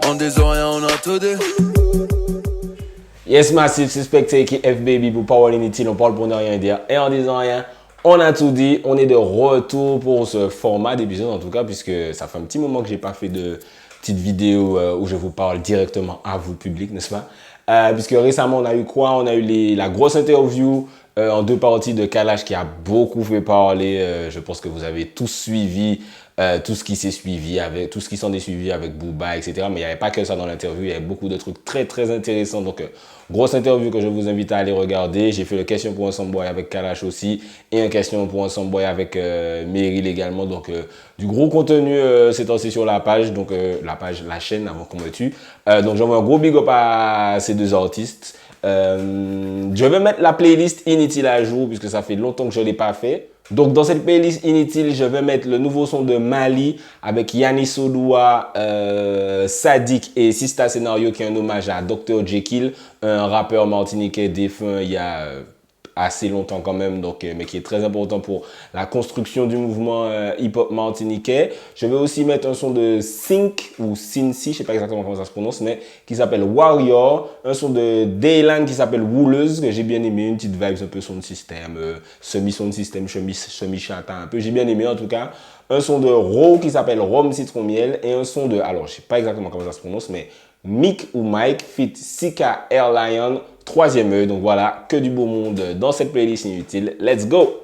On des oreilles, on a tout dit. Yes, Massive, c'est Spectre qui F Baby pour Power Inutile. On parle pour ne rien dire. Et en disant rien, on a tout dit. On est de retour pour ce format d'épisode, en tout cas, puisque ça fait un petit moment que j'ai pas fait de petite vidéo où je vous parle directement à vous, public, n'est-ce pas? Puisque récemment, on a eu quoi? On a eu la grosse interview en 2 parties de Kalash qui a beaucoup fait parler. Je pense que vous avez tous suivi tout ce qui s'est suivi, avec tout ce qui s'en est suivi avec Booba, etc. Mais il n'y avait pas que ça dans l'interview, il y avait beaucoup de trucs très très intéressants. Donc, grosse interview que je vous invite à aller regarder. J'ai fait le question pour un Samboy avec Kalash aussi et un question pour un Samboy avec Meryl également. Donc, du gros contenu c'est aussi sur la page, donc la chaîne avant qu'on me tue. Donc, j'envoie un gros big up à ces 2 artistes. Je vais mettre la playlist Inutile à jour puisque ça fait longtemps que je ne l'ai pas fait. Donc dans cette playlist Inutile, je vais mettre le nouveau son de Mali avec Yanis Odoua, Sadik et Sista Scenario qui est un hommage à Dr. Jekyll, un rappeur martiniquais défunt il y a assez longtemps quand même, donc, mais qui est très important pour la construction du mouvement hip-hop martiniquais. Je vais aussi mettre un son de Sync ou Cincy, je sais pas exactement comment ça se prononce, mais qui s'appelle Warrior, un son de Daylan qui s'appelle Wouleuse, que j'ai bien aimé, une petite vibe un peu son système, semi-son système, semi-chata un peu, j'ai bien aimé en tout cas. Un son de Ro qui s'appelle Rome Citron Miel et un son de, alors je sais pas exactement comment ça se prononce, mais Mick ou Mike fit Sika Air Lion, 3e œil. Donc voilà, que du beau monde dans cette playlist Inutile. Let's go!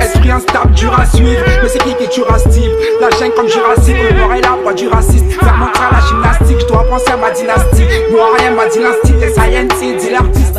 Esprit instable, dur à suivre, mais c'est qui est dur à Steve. La chaîne comme Jurassic, le noir et la voix du raciste. Faire montrer à la gymnastique, je dois penser à ma dynastie. Moi rien, ma dynastie, des scientists, dit l'artiste.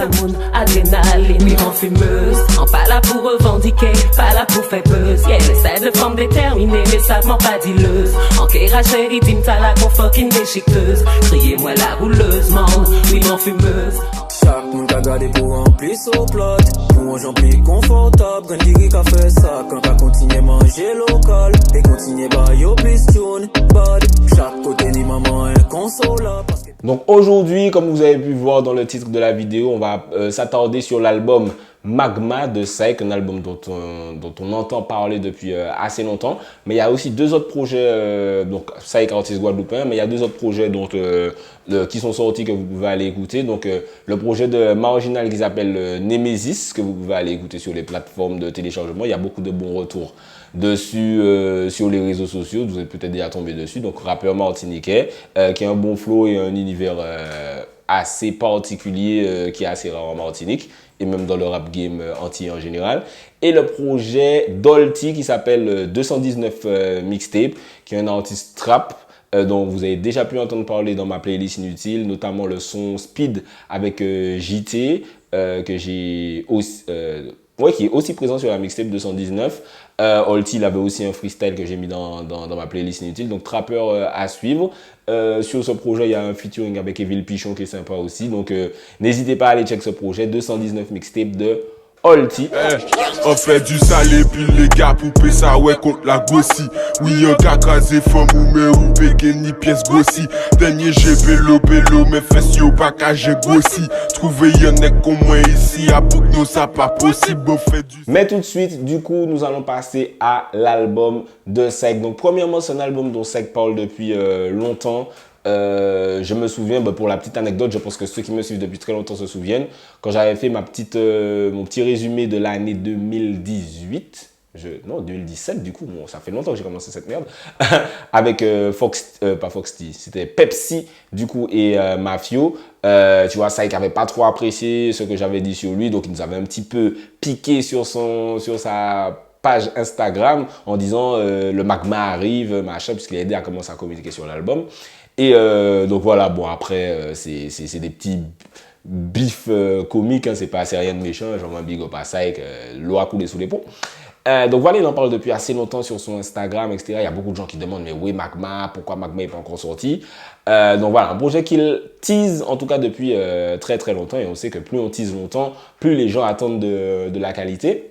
Adrénaline, oui, en fumeuse. En pas là pour revendiquer, pas là pour faire buzz. Yeah, essaie de forme déterminée, mais savement pas dileuse. En kéra chérie, dim ta la fucking déchiqueteuse. Criez-moi la rouleuse, monde, oui, en fumeuse. Chaque monde a gardé pour remplir son plot. Pour un jambe plus confortable, quand Diri a fait ça. Quand t'as continué manger local, et continué bailler au piston. Bad, chaque côté ni maman inconsolable. Donc aujourd'hui, comme vous avez pu voir dans le titre de la vidéo, on va s'attarder sur l'album Magma de Saïk, un album dont on entend parler depuis assez longtemps. Mais il y a aussi 2 autres projets, donc Saïk artiste guadeloupéen, mais il y a 2 autres projets qui sont sortis que vous pouvez aller écouter. Donc le projet de Marginal qui s'appelle Nemesis, que vous pouvez aller écouter sur les plateformes de téléchargement. Il y a beaucoup de bons retours dessus sur les réseaux sociaux, vous êtes peut-être déjà tombé dessus. Donc rappeur martiniquais qui a un bon flow et un univers assez particulier qui est assez rare en Martinique et même dans le rap game antillais en général. Et le projet Dolty qui s'appelle 219 Mixtape, qui est un artiste trap dont vous avez déjà pu entendre parler dans ma playlist Inutile, notamment le son Speed avec JT que j'ai aussi qui est aussi présent sur la mixtape 219. Olty, il avait aussi un freestyle que j'ai mis dans ma playlist Inutile. Donc, trappeur à suivre. Sur ce projet, il y a un featuring avec Evil Pichon qui est sympa aussi. Donc, n'hésitez pas à aller check ce projet. 219 mixtape de Olty. On fait du salé puis les gars poupées ça ouais contre la gossi. Oui un gars crasé femme ou mais ou péké ni pièce gossi. Dernier j'ai pélo mais fesses yo pas qu'à j'ai gossi. Trouver y'en est comme moi ici à pour nous ça pas possible on fait du. Mais tout de suite du coup nous allons passer à l'album de Saïk. Donc premièrement c'est un album dont Saïk parle depuis longtemps. Je me souviens, pour la petite anecdote, je pense que ceux qui me suivent depuis très longtemps se souviennent, quand j'avais fait mon petit résumé de l'année 2018, non 2017 du coup, bon, ça fait longtemps que j'ai commencé cette merde, avec pas Foxty, c'était Pepsi du coup et Mafio. Tu vois, Saïk avait pas trop apprécié ce que j'avais dit sur lui, donc il nous avait un petit peu piqué sur sa page Instagram en disant le Magma arrive, machin, puisqu'il a aidé à commencer à communiquer sur l'album. Et donc voilà, bon après, c'est des petits bifs comiques, hein, c'est pas assez rien de méchant, j'envoie un big up à Saïk, l'eau a coulé sous les ponts. Donc voilà, il en parle depuis assez longtemps sur son Instagram, etc. Il y a beaucoup de gens qui demandent, mais où est Magma? Pourquoi Magma n'est pas encore sorti? Donc voilà, un projet qu'il tease en tout cas depuis très très longtemps. Et on sait que plus on tease longtemps, plus les gens attendent de la qualité.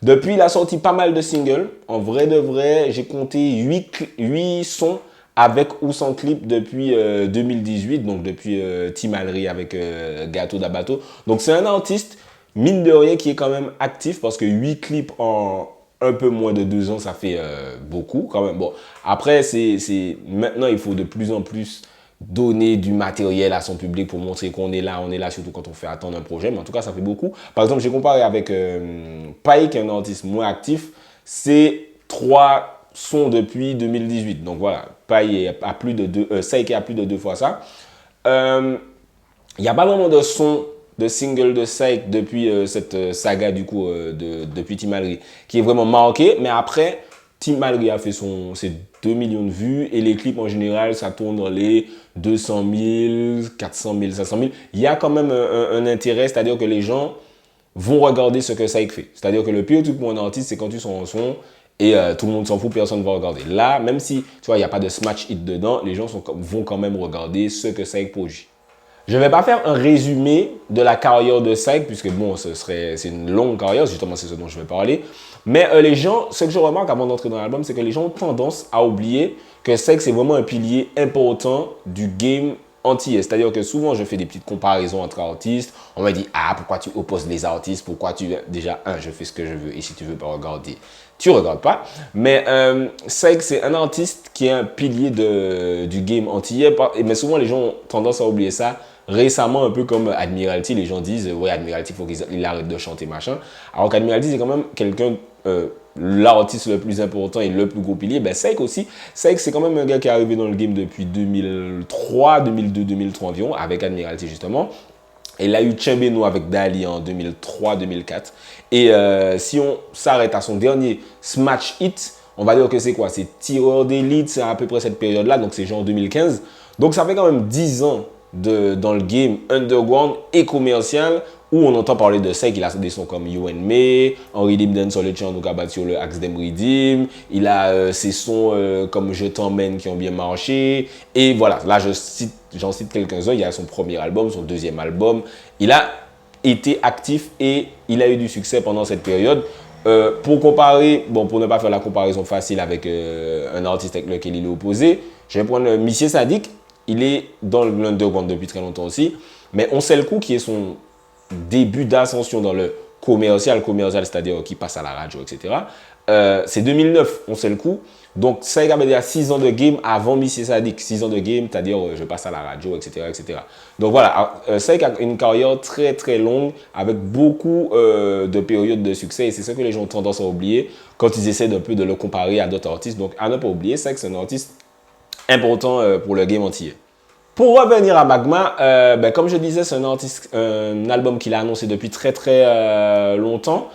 Depuis, il a sorti pas mal de singles. En vrai de vrai, j'ai compté 8 sons avec ou sans clip depuis 2018, donc depuis Timalerie avec Gâteau d'Abato. Donc c'est un artiste, mine de rien, qui est quand même actif parce que 8 clips en un peu moins de 2 ans, ça fait beaucoup quand même. Bon, après, maintenant, il faut de plus en plus donner du matériel à son public pour montrer qu'on est là, surtout quand on fait attendre un projet. Mais en tout cas, ça fait beaucoup. Par exemple, j'ai comparé avec Pai, qui est un artiste moins actif. C'est 3 sons depuis 2018. Donc voilà, Pai a plus de 2, Saïk a plus de 2 fois ça. Il n'y a pas vraiment de son, de single de Saïk depuis cette saga du coup depuis Timalerie qui est vraiment marqué. Mais après, Timalerie a fait ses 2 millions de vues et les clips en général, ça tourne dans les 200 000, 400 000, 500 000. Il y a quand même un intérêt, c'est-à-dire que les gens vont regarder ce que Saïk fait. C'est-à-dire que le pire truc pour un artiste, c'est quand tu sors un son et tout le monde s'en fout, personne ne va regarder. Là, même si tu vois, il n'y a pas de smash hit dedans, les gens vont quand même regarder ce que Saïk produit. Je ne vais pas faire un résumé de la carrière de Saïk, puisque bon, c'est une longue carrière, justement c'est ce dont je vais parler. Mais les gens, ce que je remarque avant d'entrer dans l'album, c'est que les gens ont tendance à oublier que Saïk, c'est vraiment un pilier important du game antillais. C'est-à-dire que souvent, je fais des petites comparaisons entre artistes. On me dit, ah, pourquoi tu opposes les artistes? Pourquoi tu... Déjà, je fais ce que je veux. Et si tu veux pas regarder, tu regardes pas. Mais Saïk, c'est un artiste qui est un pilier du game antillais. Mais souvent, les gens ont tendance à oublier ça. Récemment, un peu comme Admiralty, les gens disent, ouais, Admiralty, il faut qu'il arrête de chanter, machin. Alors qu'Admiralty, c'est quand même quelqu'un, l'artiste le plus important et le plus gros pilier. Ben, Saïk aussi. Saïk, c'est quand même un gars qui est arrivé dans le game depuis 2003, 2002, 2003 environ, avec Admiralty, justement. Et il a eu Tchembeno avec Dali en 2003-2004. Et si on s'arrête à son dernier smash hit, on va dire que c'est quoi? C'est Tireur d'élite, c'est à peu près cette période-là, donc c'est genre 2015. Donc ça fait quand même 10 ans dans le game underground et commercial où on entend parler de Saïk. Il a des sons comme You and Me, Henri Limden sur le chant, donc abattu sur le Axe Dem Redeem. Il a ses sons comme Je t'emmène qui ont bien marché. Et voilà, là j'en cite quelques-uns. Il y a son premier album, son deuxième album. Il a été actif et il a eu du succès pendant cette période. Pour comparer, bon, pour ne pas faire la comparaison facile avec un artiste avec lequel il est opposé, je vais prendre Missier Sadik. Il est dans l'underground depuis très longtemps aussi. Mais On sait le coup qui est son début d'ascension dans le commercial, c'est-à-dire qui passe à la radio, etc. C'est 2009, On sait le coup. Donc, Saïk avait déjà 6 ans de game avant Missier Sadik. 6 ans de game, c'est-à-dire je passe à la radio, etc. etc. Donc voilà, Saïk a une carrière très très longue avec beaucoup de périodes de succès. Et c'est ça que les gens ont tendance à oublier quand ils essaient un peu de le comparer à d'autres artistes. Donc, à ne pas oublier, Saïk, c'est un artiste important pour le game entier. Pour revenir à Magma, comme je disais, c'est un album qu'il a annoncé depuis très très longtemps.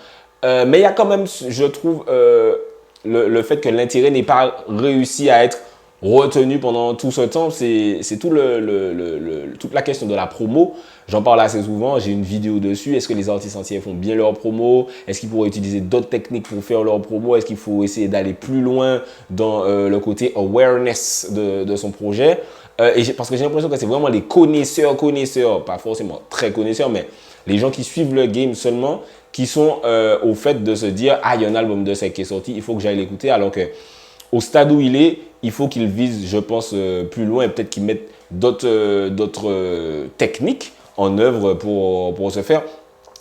Mais il y a quand même, je trouve, le fait que l'intérêt n'ait pas réussi à être retenu pendant tout ce temps. C'est toute la question de la promo. J'en parle assez souvent, j'ai une vidéo dessus. Est-ce que les artistes entiers font bien leur promo? Est-ce qu'ils pourraient utiliser d'autres techniques pour faire leur promo? Est-ce qu'il faut essayer d'aller plus loin dans le côté awareness de son projet? Parce que j'ai l'impression que c'est vraiment les connaisseurs, pas forcément très connaisseurs, mais les gens qui suivent le game seulement, qui sont au fait de se dire « Ah, il y a un album de Saïk qui est sorti, il faut que j'aille l'écouter. » Alors qu'au stade où il est, il faut qu'il vise, je pense, plus loin et peut-être qu'il mette d'autres techniques en œuvre pour ce faire.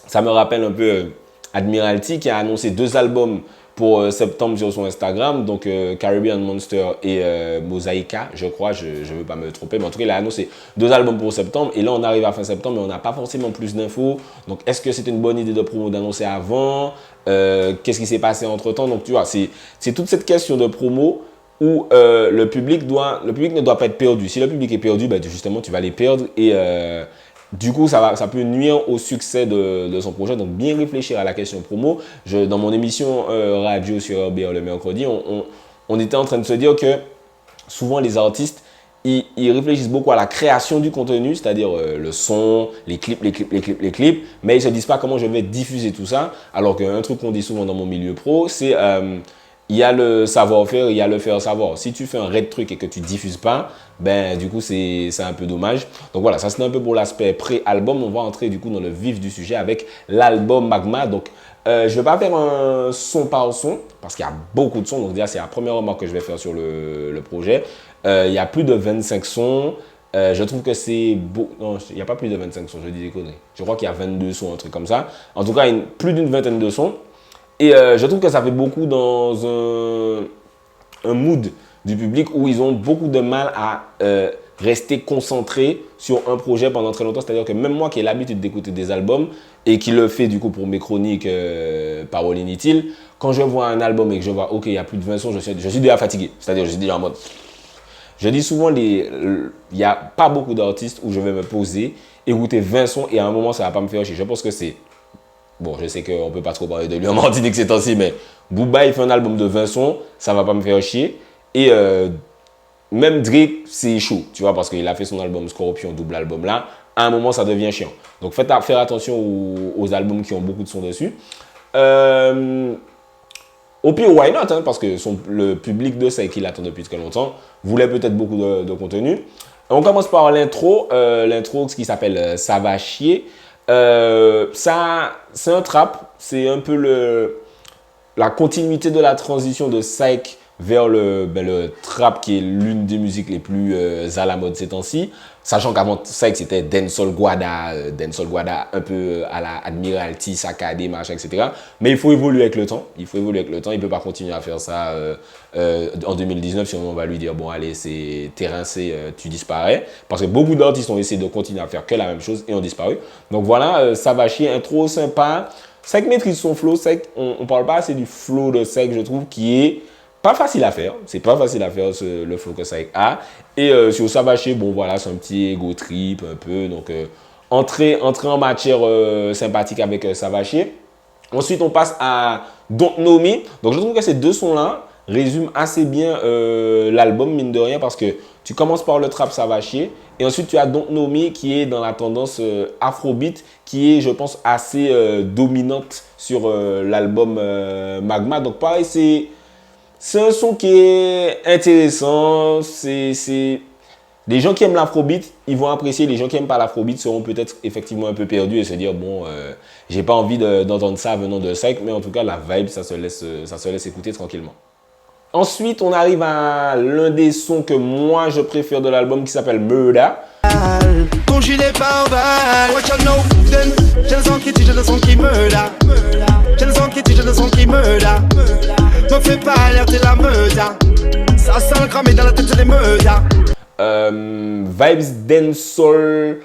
Ça me rappelle un peu Admiralty qui a annoncé 2 albums pour septembre sur son Instagram, donc Caribbean Monster et Mosaïka, je crois, je ne veux pas me tromper, mais en tout cas, il a annoncé 2 albums pour septembre, et là, on arrive à fin septembre, mais on n'a pas forcément plus d'infos. Donc, est-ce que c'était une bonne idée de promo d'annoncer avant? Qu'est-ce qui s'est passé entre-temps? Donc, tu vois, c'est toute cette question de promo où le public ne doit pas être perdu. Si le public est perdu, ben, justement, tu vas les perdre, et du coup, ça peut nuire au succès de son projet. Donc, bien réfléchir à la question promo. Dans mon émission radio sur RBA le mercredi, on était en train de se dire que souvent, les artistes, ils réfléchissent beaucoup à la création du contenu, c'est-à-dire le son, les clips, mais ils ne se disent pas comment je vais diffuser tout ça. Alors qu'un truc qu'on dit souvent dans mon milieu pro, c'est il y a le savoir-faire, il y a le faire savoir. Si tu fais un raid truc et que tu ne diffuses pas, ben du coup c'est un peu dommage. Donc voilà, ça c'est un peu pour l'aspect pré-album. On va entrer du coup dans le vif du sujet avec l'album Magma. Donc Je vais pas faire un son par son parce qu'il y a beaucoup de sons. Donc déjà, c'est la première remarque que je vais faire sur le projet. Il y a plus de 25 sons. Je trouve que c'est beau. Non, il n'y a pas plus de 25 sons, je dis des conneries. Je crois qu'il y a 22 sons, un truc comme ça. En tout cas, plus d'une vingtaine de sons. Et je trouve que ça fait beaucoup dans un mood du public où ils ont beaucoup de mal à rester concentrés sur un projet pendant très longtemps. C'est-à-dire que même moi qui ai l'habitude d'écouter des albums et qui le fais du coup pour mes chroniques Parole Inutile, quand je vois un album et que je vois, ok, il y a plus de 20 sons, je suis déjà fatigué. C'est-à-dire, je suis déjà en mode... Je dis souvent, il n'y a pas beaucoup d'artistes où je vais me poser, écouter 20 sons et à un moment, ça ne va pas me faire chier. Je pense que c'est... Bon, je sais qu'on ne peut pas trop parler de lui en Martinique ces temps-ci, mais Booba, il fait un album de 20 sons, ça ne va pas me faire chier. Et même Drake, c'est chaud, tu vois, parce qu'il a fait son album Scorpion, double album là. À un moment, ça devient chiant. Donc, faire attention aux albums qui ont beaucoup de sons dessus. Au pire, why not, hein, parce que le public de ça, qui l'attend depuis très longtemps, voulait peut-être beaucoup de contenu. On commence par l'intro, ce qui s'appelle Ça va chier. Ça, c'est un trap, c'est un peu la continuité de la transition de Psych vers le trap qui est l'une des musiques les plus à la mode ces temps-ci. Sachant qu'avant Psych, c'était Dancehall Guada un peu à la Admiralty, Sakadé, machin, etc. Mais il faut évoluer avec le temps. Il ne peut pas continuer à faire ça en 2019 si on va lui dire, bon allez, c'est terrain, tu disparais. Parce que beaucoup d'artistes ont essayé de continuer à faire que la même chose et ont disparu. Donc voilà, ça va chier, intro sympa. Psych maîtrise son flow. On parle pas assez du flow de Psych, je trouve, qui est pas facile à faire. C'est pas facile à faire le flow que Psych a. Et sur Ça va chier, bon voilà, c'est un petit ego trip un peu. Donc entrer en matière sympathique avec Ça va chier. Ensuite, on passe à Don't Know Me. Donc je trouve que ces deux sons-là résument assez bien l'album, mine de rien, parce que tu commences par le trap Ça va chier. Et ensuite, tu as Don't Know Me qui est dans la tendance afrobeat, qui est, je pense, assez dominante sur l'album Magma. Donc pareil, c'est un son qui est intéressant. Les gens qui aiment l'afrobeat, ils vont apprécier. Les gens qui n'aiment pas l'afrobeat seront peut-être effectivement un peu perdus et se dire, bon, j'ai pas envie d'entendre ça venant de Psych, mais en tout cas, la vibe, ça se laisse écouter tranquillement. Ensuite, on arrive à l'un des sons que moi, je préfère de l'album qui s'appelle Murder. Congelé par balle. What you know then? J'ai le son qui tue, j'ai le son qui murder. J'ai le son qui tue, j'ai le son qui murder. Me fais pas alerter la murder. Ça sent le cramé dans la tête des murder. Vibes dancehall,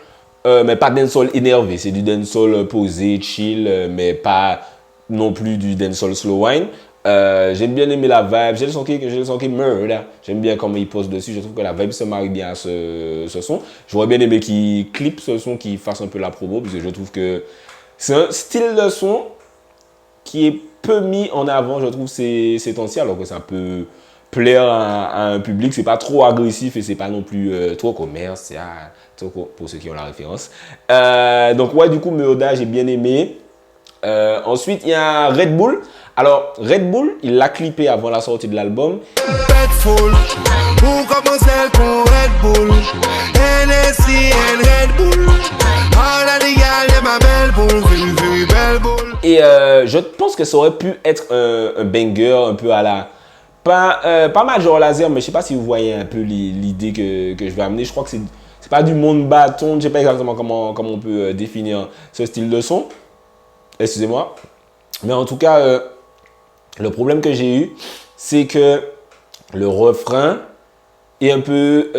mais pas dancehall énervé. C'est du dancehall posé, chill, mais pas non plus du dancehall slow wine. J'aime bien aimer la vibe, j'ai le son qui murder. J'aime bien comment il pose dessus, je trouve que la vibe se marie bien à ce son. J'aurais bien aimé qu'il clip ce son, qu'il fasse un peu la promo, parce que je trouve que c'est un style de son qui est peu mis en avant, je trouve, ces temps-ci, alors que ça peut plaire à un public. C'est pas trop agressif et c'est pas non plus trop commercial, pour ceux qui ont la référence. Donc ouais, du coup, Murder, j'ai bien aimé. Ensuite, il y a Red Bull. Alors, Red Bull, il l'a clippé avant la sortie de l'album. Bedful, où commencer pour Red Bull? NSC and Red Bull. All of the girls, they're my belle bull, very, very belle bull. Et je pense que ça aurait pu être un banger un peu à la... Pas Major Lazer, mais je sais pas si vous voyez un peu l'idée que je vais amener. Je crois que c'est pas du monde bâton. Je sais pas exactement comment on peut définir ce style de son. Excusez-moi. Mais en tout cas... le problème que j'ai eu, c'est que le refrain est un peu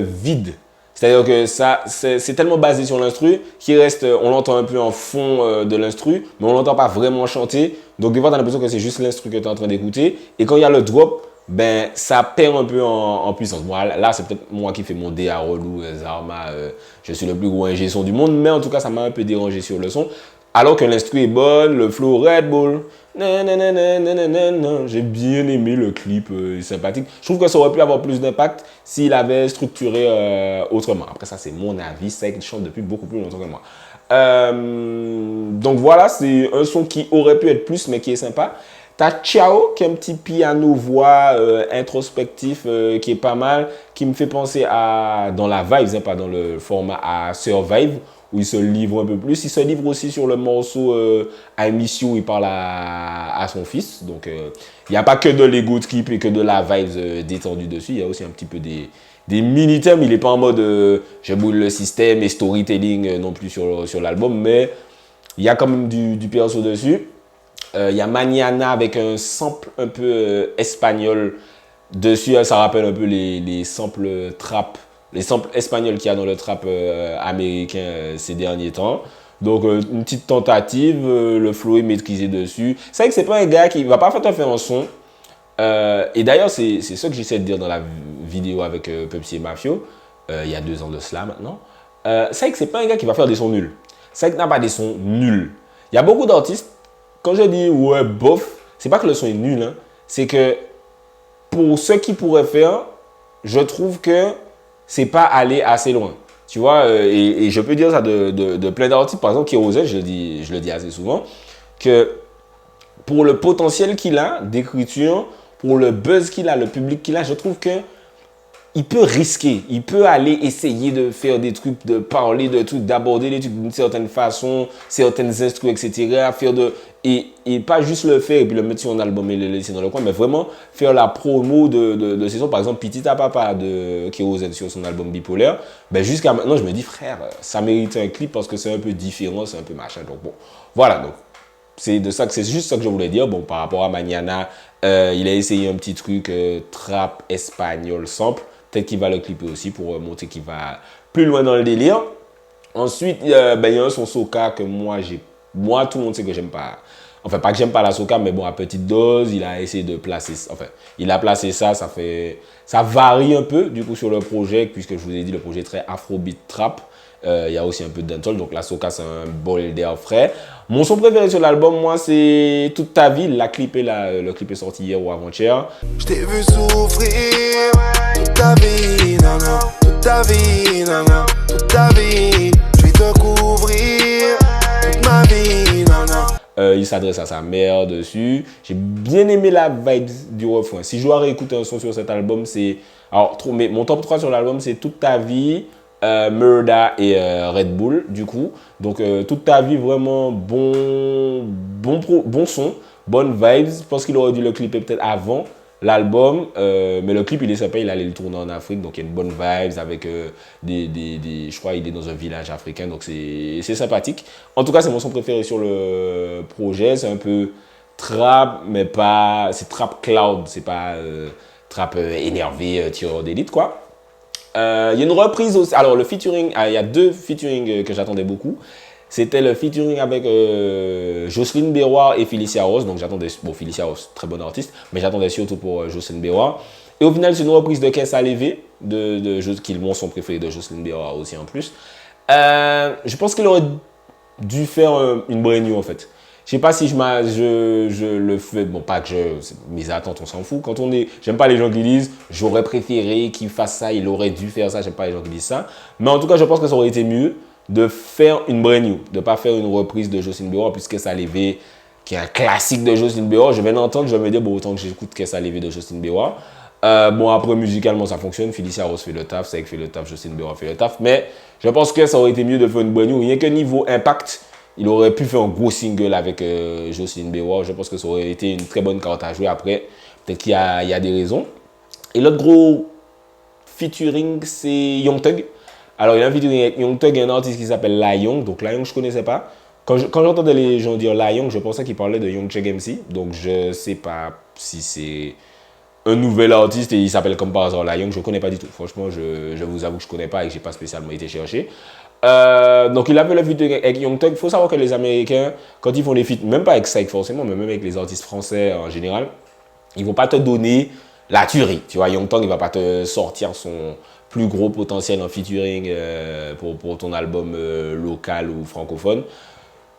vide. C'est-à-dire que c'est tellement basé sur l'instru qu'il reste, on l'entend un peu en fond de l'instru, mais on l'entend pas vraiment chanter. Donc des fois, tu as l'impression que c'est juste l'instru que tu es en train d'écouter. Et quand il y a le drop, ben ça perd un peu en puissance. Bon, là, c'est peut-être moi qui fais mon dé à relou, Zarma. Je suis le plus gros ingé son du monde, mais en tout cas, ça m'a un peu dérangé sur le son. Alors que l'instru est bonne, le flow Red Bull. J'ai bien aimé le clip, sympathique. Je trouve que ça aurait pu avoir plus d'impact s'il avait structuré autrement. Après ça, c'est mon avis. C'est qu'il chante depuis beaucoup plus longtemps que moi. Donc voilà, c'est un son qui aurait pu être plus, mais qui est sympa. T'as Ciao, qui est un petit piano-voix introspectif qui est pas mal, qui me fait penser à, dans la vibe, hein, pas dans le format, à Survive, où il se livre un peu plus. Il se livre aussi sur le morceau I Miss You, il parle à son fils. Donc, il n'y a pas que de l'ego trip et que de la vibe détendue dessus. Il y a aussi un petit peu des mini-thèmes. Il n'est pas en mode je boule le système et storytelling non plus sur l'album, mais il y a quand même du perso dessus. Il y a Mañana avec un sample un peu espagnol dessus. Ça rappelle un peu les samples trap, les samples espagnols qu'il y a dans le trap américain ces derniers temps. Donc, une petite tentative, le flow est maîtrisé dessus. C'est vrai que c'est pas un gars qui va pas faire un son. Et d'ailleurs, c'est ce que j'essaie de dire dans la vidéo avec Pepsi et Mafio, il y a 2 ans de cela maintenant. C'est vrai que c'est pas un gars qui va faire des sons nuls. C'est vrai qu'il n'a pas des sons nuls. Il y a beaucoup d'artistes. Quand je dis ouais, bof, c'est pas que le son est nul, hein. C'est que pour ce qu'il pourrait faire, je trouve que c'est pas aller assez loin. Tu vois, et je peux dire ça de plein d'artistes. Par exemple, Kérosène, je le dis assez souvent, que pour le potentiel qu'il a d'écriture, pour le buzz qu'il a, le public qu'il a, je trouve que il peut risquer, il peut aller essayer de faire des trucs, de parler de trucs, d'aborder les trucs d'une certaine façon, certaines instrus, etc. Et pas juste le faire et puis le mettre sur un album et le laisser dans le coin, mais vraiment faire la promo de ces sons. Par exemple, Petit à Papa de Kérosène sur son album Bipolaire. Ben jusqu'à maintenant, je me dis, frère, ça mérite un clip parce que c'est un peu différent, c'est un peu machin. Donc bon, voilà. Donc c'est juste ça que je voulais dire. Bon, par rapport à Mañana, il a essayé un petit truc trap espagnol sample. Peut-être qu'il va le clipper aussi pour montrer qu'il va plus loin dans le délire. Ensuite, il y a un son Soca que moi, tout le monde sait que j'aime pas. Enfin, pas que j'aime pas la Soca, mais bon, à petite dose, il a essayé de placer. Enfin, il a placé ça, ça varie un peu du coup sur le projet, puisque je vous ai dit, le projet est très afrobeat trap. Il y a aussi un peu de dancehall, donc la Soca, c'est un bol d'air frais. Mon son préféré sur l'album, moi, c'est Toute ta vie. Le clip est sorti hier ou avant-hier. Je t'ai vu souffrir toute ta vie, nana, toute ta vie, nana, toute ta vie. Je vais te couvrir toute ma vie, nana. Il s'adresse à sa mère dessus. J'ai bien aimé la vibe du refrain. Si je dois réécouter un son sur cet album, c'est... Alors, mon top 3 sur l'album, c'est Toute ta vie, Murda et Red Bull, du coup. Donc, Toute ta vie, vraiment bon son, bonne vibes. Je pense qu'il aurait dû le clipper peut-être avant l'album, mais le clip il est sympa, il allait le tourner en Afrique, donc il y a une bonne vibes avec je crois il est dans un village africain, donc c'est sympathique. En tout cas, c'est mon son préféré sur le projet. C'est un peu trap, mais pas, c'est trap cloud, c'est pas trap énervé, tireur d'élite quoi. Il y a une reprise aussi, alors le featuring, il y a 2 featuring que j'attendais beaucoup. C'était le featuring avec Jocelyne Béroir et Felicia Rose. Donc j'attendais, bon, Felicia Rose, très bonne artiste, mais j'attendais surtout pour Jocelyne Béroir. Et au final, c'est une reprise de Caisse à lever, qui est mon son préféré de Jocelyne Béroir aussi en plus. Je pense qu'il aurait dû faire une brand new en fait. Je sais pas si je le fais, bon pas que mes attentes on s'en fout. J'aime pas les gens qui disent j'aurais préféré qu'il fasse ça, il aurait dû faire ça, j'aime pas les gens qui disent ça. Mais en tout cas, je pense que ça aurait été mieux de faire une brand new, de ne pas faire une reprise de Jocelyne Béroir, puisque Caisse à lever, qui est un classique de Jocelyne Béroir, je vais l'entendre, je vais me dire, bon, autant que j'écoute Caisse à lever de Jocelyne Béroir. Bon, après, musicalement, ça fonctionne, Felicia Rose fait le taf, c'est fait le taf, Jocelyne Béroir fait le taf, mais je pense que ça aurait été mieux de faire une brand new, rien que niveau impact, il aurait pu faire un gros single avec Jocelyne Béroir, je pense que ça aurait été une très bonne carte à jouer. Après, peut-être qu'il y a des raisons. Et l'autre gros featuring, c'est Young Thug. Alors, il y a un featuring avec Young Thug et un artiste qui s'appelle La Young. Donc, La Young, je ne connaissais pas. Quand j'entendais les gens dire La Young, je pensais qu'ils parlaient de Young Thug MC. Donc, je ne sais pas si c'est un nouvel artiste et il s'appelle comme par hasard La Young. Je ne connais pas du tout. Franchement, je vous avoue que je ne connais pas et que je n'ai pas spécialement été chercher. Donc, il a fait le featuring avec Young Thug. Il faut savoir que les Américains, quand ils font les feats, même pas avec Psych forcément, mais même avec les artistes français en général, ils ne vont pas te donner la tuerie. Tu vois, Young Thug, il ne va pas te sortir son plus gros potentiel en featuring pour ton album local ou francophone.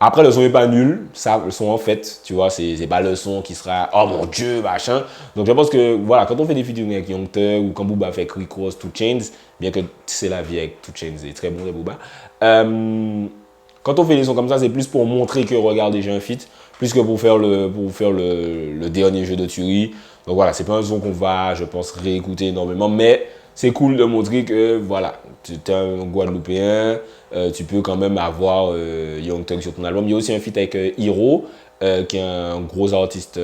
Après, le son n'est pas nul, le son en fait, tu vois, c'est pas le son qui sera « Oh mon Dieu, machin ». Donc je pense que, voilà, quand on fait des featuring avec Young Thug ou quand Booba fait Rick Ross, 2 Chainz, bien que c'est la vie avec 2 Chainz, c'est très bon de Booba, quand on fait des sons comme ça, c'est plus pour montrer que, regardez, j'ai un feat, plus que pour faire le dernier jeu de tuerie. Donc voilà, c'est pas un son qu'on va, je pense, réécouter énormément, mais c'est cool de montrer que voilà, tu es un Guadeloupéen, tu peux quand même avoir Young Thug sur ton album. Il y a aussi un feat avec Hiro, qui est un gros artiste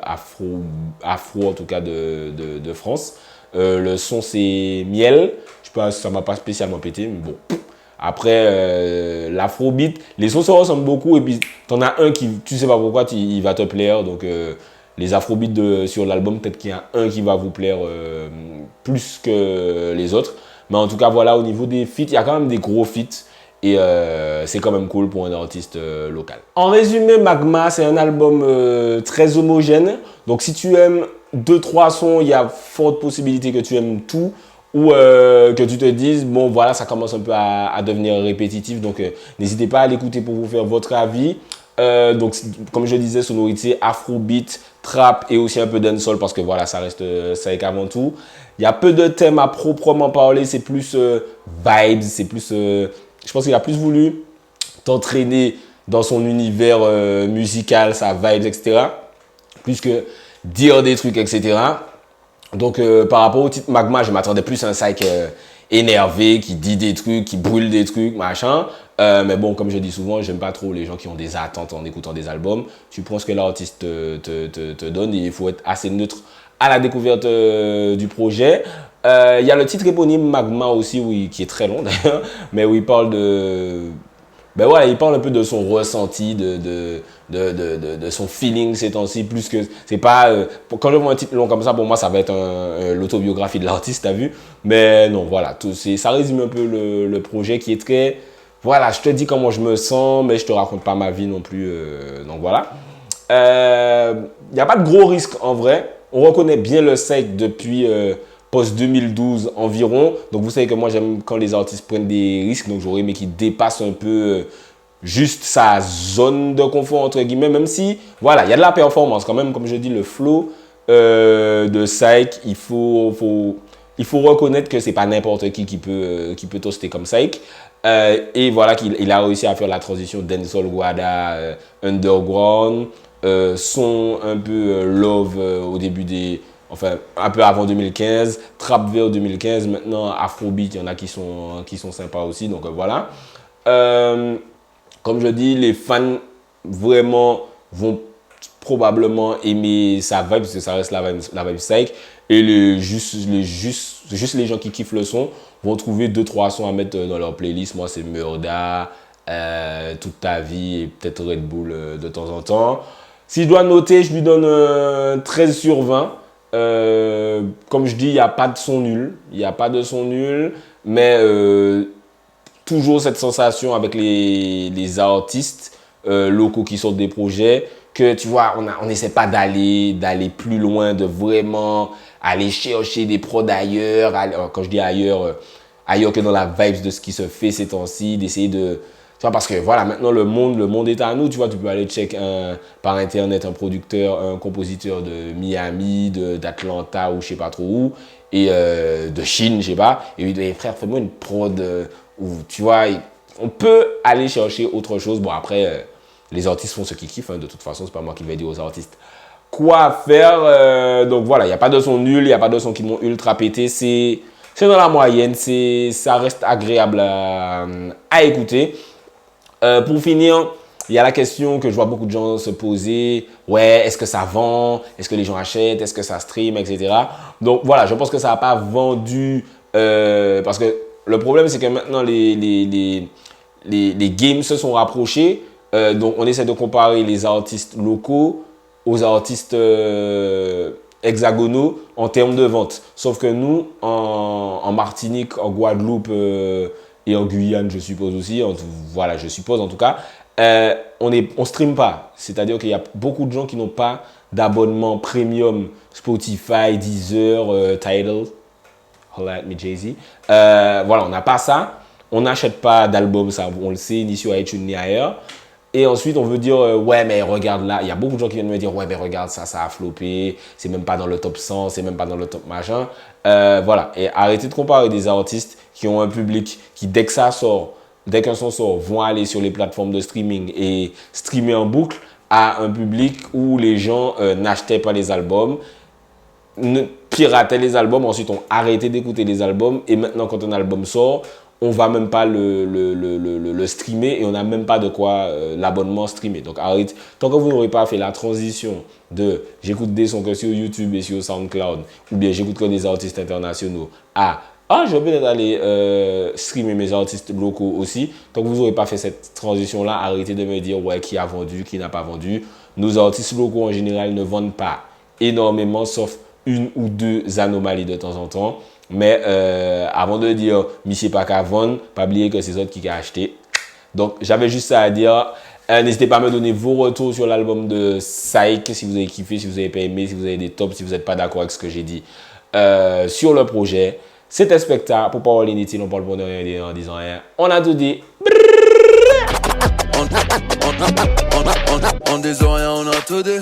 afro en tout cas de France. Le son c'est Miel, je pense que ça m'a pas spécialement pété, mais bon. Après, l'afrobeat, les sons se ressemblent beaucoup et puis t'en as un qui, tu sais pas pourquoi, il va te plaire. Donc les afrobeats sur l'album, peut-être qu'il y a un qui va vous plaire plus que les autres. Mais en tout cas, voilà, au niveau des feats, il y a quand même des gros feats. Et c'est quand même cool pour un artiste local. En résumé, Magma, c'est un album très homogène. Donc si tu aimes 2-3 sons, il y a forte possibilité que tu aimes tout. Ou que tu te dises, bon voilà, ça commence un peu à devenir répétitif. Donc n'hésitez pas à l'écouter pour vous faire votre avis. Donc comme je disais, sonorité afrobeat, trap et aussi un peu dancehall parce que voilà, ça reste Saïk avant tout. Il y a peu de thèmes à proprement parler, c'est plus vibes, c'est plus... je pense qu'il a plus voulu t'entraîner dans son univers musical, sa vibes, etc. Plus que dire des trucs, etc. Donc par rapport au titre Magma, je m'attendais plus à un Saïk énervé, qui dit des trucs, qui brûle des trucs, machin. Mais bon, comme je dis souvent, j'aime pas trop les gens qui ont des attentes en écoutant des albums. Tu prends ce que l'artiste te donne et il faut être assez neutre à la découverte du projet. Il y a le titre éponyme Magma aussi, oui, qui est très long d'ailleurs, mais où il parle de... Ben voilà, il parle un peu de son ressenti, de son feeling ces temps-ci, plus que... C'est pas... quand je vois un titre long comme ça, pour moi, ça va être l'autobiographie de l'artiste, t'as vu? Mais non, voilà, ça résume un peu le projet qui est très... Voilà, je te dis comment je me sens, mais je te raconte pas ma vie non plus, donc voilà. Il n'y a pas de gros risques en vrai. On reconnaît bien le Saïk depuis post-2012 environ. Donc vous savez que moi j'aime quand les artistes prennent des risques. Donc j'aurais aimé qu'ils dépassent un peu juste sa zone de confort entre guillemets. Même si, voilà, il y a de la performance quand même. Comme je dis, le flow de Saïk, il faut reconnaître que c'est pas n'importe qui peut toaster comme Saïk. Et voilà qu'il a réussi à faire la transition dancehall Guada underground. Son un peu love au début enfin un peu avant 2015, trap vers 2015, maintenant afrobeat, il y en a qui sont sympas aussi, donc voilà. Comme je dis, les fans vraiment vont probablement aimer sa vibe parce que ça reste la vibe Saïk, et juste les gens qui kiffent le son vont trouver 2-3 sons à mettre dans leur playlist. Moi c'est Murda, Toute ta vie et peut-être Red Bull de temps en temps. Si je dois noter, je lui donne 13 sur 20. Comme je dis, il n'y a pas de son nul. Il n'y a pas de son nul. Mais toujours cette sensation avec les artistes locaux qui sortent des projets. Que tu vois, on n'essaie pas d'aller plus loin, de vraiment aller chercher des prods ailleurs. Quand je dis ailleurs que dans la vibe de ce qui se fait ces temps-ci, d'essayer de... Tu vois, parce que voilà, maintenant le monde est à nous, tu vois, tu peux aller check par internet un producteur, un compositeur de Miami, d'Atlanta ou je sais pas trop où, et de Chine, je sais pas, et lui dit, frère, fais-moi une prod où, tu vois, on peut aller chercher autre chose. Bon, après, les artistes font ce qu'ils kiffent, hein, de toute façon, c'est pas moi qui vais dire aux artistes quoi faire. Donc voilà, il n'y a pas de son nul, il n'y a pas de son qui m'ont ultra pété, c'est dans la moyenne, ça reste agréable à écouter. Pour finir, il y a la question que je vois beaucoup de gens se poser. Ouais, est-ce que ça vend? Est-ce que les gens achètent? Est-ce que ça stream, etc. Donc voilà, je pense que ça n'a pas vendu parce que le problème, c'est que maintenant, les games se sont rapprochés. Donc on essaie de comparer les artistes locaux aux artistes hexagonaux en termes de vente. Sauf que nous, en Martinique, en Guadeloupe... et en Guyane, je suppose aussi, voilà, je suppose en tout cas, on stream pas. C'est-à-dire qu'il y a beaucoup de gens qui n'ont pas d'abonnement premium Spotify, Deezer, Tidal, holla at me Jay-Z. Voilà, on n'a pas ça. On n'achète pas d'album, ça, on le sait, ni sur iTunes ni ailleurs. Et ensuite, on veut dire, ouais, mais regarde là. Il y a beaucoup de gens qui viennent me dire, ouais, mais regarde ça a floppé. C'est même pas dans le top 100, c'est même pas dans le top machin. Voilà. Et arrêtez de comparer des artistes qui ont un public qui, dès qu'un son sort, vont aller sur les plateformes de streaming et streamer en boucle à un public où les gens n'achetaient pas les albums, pirataient les albums, ensuite ont arrêté d'écouter les albums et maintenant quand un album sort, on va même pas le streamer et on n'a même pas de quoi l'abonnement streamer. Donc arrête, tant que vous n'aurez pas fait la transition de j'écoute des sons que sur YouTube et sur SoundCloud ou bien j'écoute que des artistes internationaux à je vais peut-être aller streamer mes artistes locaux aussi. Tant que vous n'aurez pas fait cette transition-là, arrêtez de me dire ouais qui a vendu, qui n'a pas vendu. Nos artistes locaux en général ne vendent pas énormément sauf une ou deux anomalies de temps en temps. Mais avant de dire monsieur pas qu'à vendre, pas oublier que c'est autres qui ont acheté. Donc j'avais juste ça à dire. N'hésitez pas à me donner vos retours sur l'album de Saïk, si vous avez kiffé, si vous n'avez pas aimé, si vous avez des tops, si vous n'êtes pas d'accord avec ce que j'ai dit sur le projet. C'était Specta pour Power Unity, on parle pour ne rien dire en disant rien. On a tout dit. On disant rien, on a tout dit.